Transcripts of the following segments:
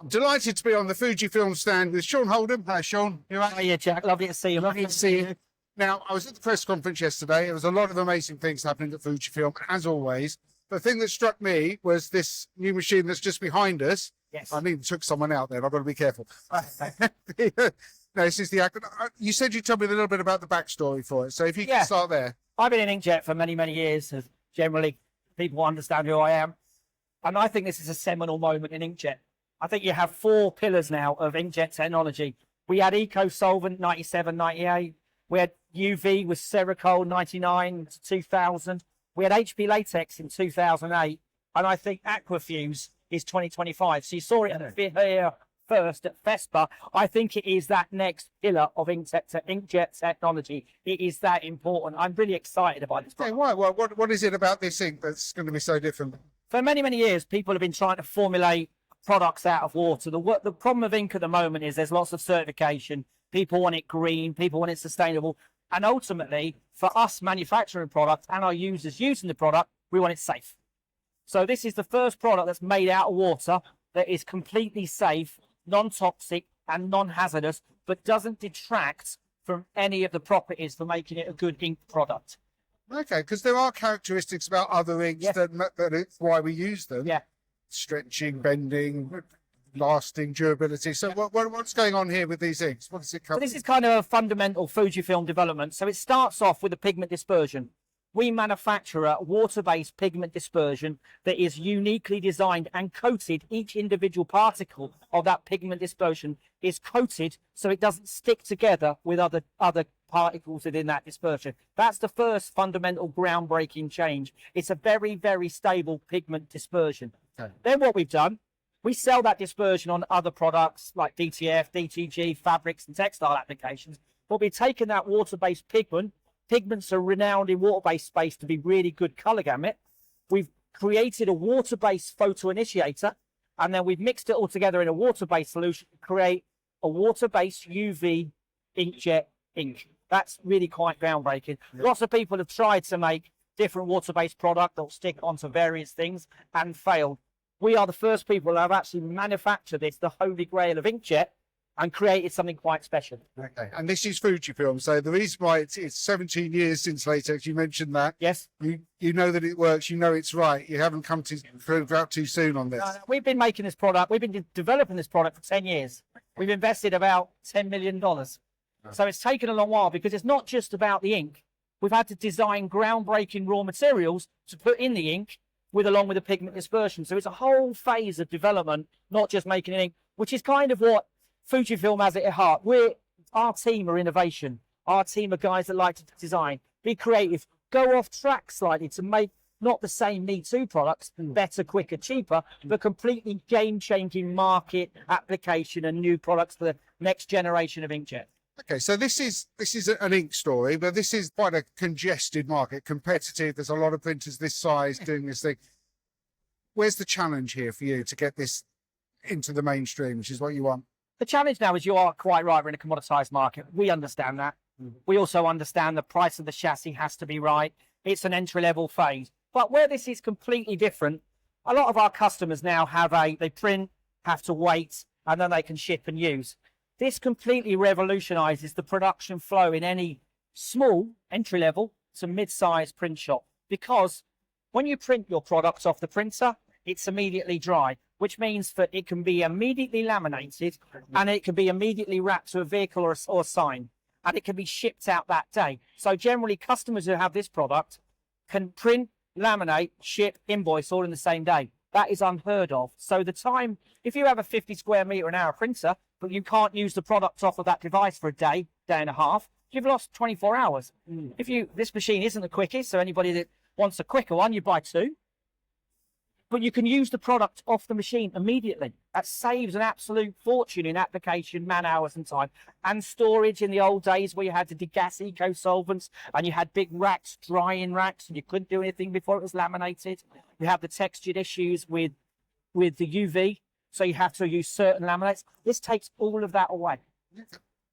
Delighted to be on the Fujifilm stand with Shaun Holdom. Hi, Shaun. You all right? Oh, yeah, Jack. Lovely to see you. Lovely to see you. Now, I was at the press conference yesterday. There was a lot of amazing things happening at Fujifilm, as always. The thing that struck me was this new machine that's just behind us. Yes. I nearly took someone out there. I've got to be careful. No, this is the... You said you'd tell me a little bit about the backstory for it. So if you can start there. I've been in inkjet for many, many years. Generally, people understand who I am. And I think this is a seminal moment in inkjet. I think you have 4 pillars now of inkjet technology. We had Eco Solvent 97, 98. We had UV with Ceracol 99 to 2000. We had HP Latex in 2008. And I think AQUAFUZE is 2025. So you saw it here first at FESPA. I think it is that next pillar of inkjet technology. It is that important. I'm really excited about this. Okay, why? What is it about this ink that's going to be so different? For many, many years, people have been trying to formulate products out of water. The problem of ink at the moment is there's lots of certification. People want it green, people want it sustainable. And ultimately, for us manufacturing products and our users using the product, we want it safe. So this is the first product that's made out of water that is completely safe, non-toxic and non-hazardous, but doesn't detract from any of the properties for making it a good ink product. Okay, because there are characteristics about other inks that it's why we use them. Yeah. Stretching, bending, lasting, durability. So what's going on here with these inks? What does it cover? So this is kind of a fundamental Fujifilm development. So it starts off with the pigment dispersion. We manufacture a water-based pigment dispersion that is uniquely designed and coated. Each individual particle of that pigment dispersion is coated so it doesn't stick together with other particles within that dispersion. That's the first fundamental groundbreaking change. It's a very, very stable pigment dispersion. Okay. Then what we've done, we sell that dispersion on other products like DTF, DTG, fabrics and textile applications. But we've taken that water-based pigment. Pigments are renowned in water-based space to be really good color gamut. We've created a water-based photo initiator, and then we've mixed it all together in a water-based solution to create a water-based UV inkjet ink. That's really quite groundbreaking. Yeah. Lots of people have tried to make different water-based product that will stick onto various things and failed. We are the first people that have actually manufactured this, the holy grail of inkjet, and created something quite special. Okay, and this is Fujifilm. So the reason why it's 17 years since latex, you mentioned that. Yes. You know that it works, you know it's right. You haven't come to prove out too soon on this. No, we've been making this product, we've been developing this product for 10 years. We've invested about $10 million. So it's taken a long while because it's not just about the ink. We've had to design groundbreaking raw materials to put in the ink along with the pigment dispersion. So it's a whole phase of development, not just making ink, which is kind of what Fujifilm has it at heart. Our team are innovation. Our team are guys that like to design, be creative, go off track slightly to make not the same Me Too products, better, quicker, cheaper, but completely game-changing market application and new products for the next generation of inkjet. Okay, so this is an ink story, but this is quite a congested market, competitive. There's a lot of printers this size doing this thing. Where's the challenge here for you to get this into the mainstream, which is what you want? The challenge now is you are quite right, we're in a commoditized market. We understand that. We also understand the price of the chassis has to be right. It's an entry-level phase. But where this is completely different, a lot of our customers now they print, have to wait, and then they can ship and use. This completely revolutionizes the production flow in any small entry-level to mid-size print shop. Because when you print your products off the printer, it's immediately dry, which means that it can be immediately laminated and it can be immediately wrapped to a vehicle or sign, and it can be shipped out that day. So generally, customers who have this product can print, laminate, ship, invoice all in the same day. That is unheard of. So the time, if you have a 50 square meter an hour printer, but you can't use the product off of that device for a day, day and a half, you've lost 24 hours. This machine isn't the quickest, so anybody that wants a quicker one, you buy 2. But you can use the product off the machine immediately. That saves an absolute fortune in application, man hours and time. And storage in the old days where you had to degas eco solvents and you had big racks, drying racks, and you couldn't do anything before it was laminated. You have the textured issues with the UV, so you have to use certain laminates. This takes all of that away.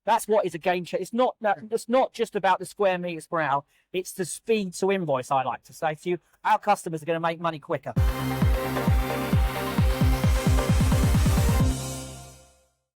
That's what is a game changer. It's not just about the square meters per hour. It's the speed to invoice, I like to say to you. Our customers are going to make money quicker.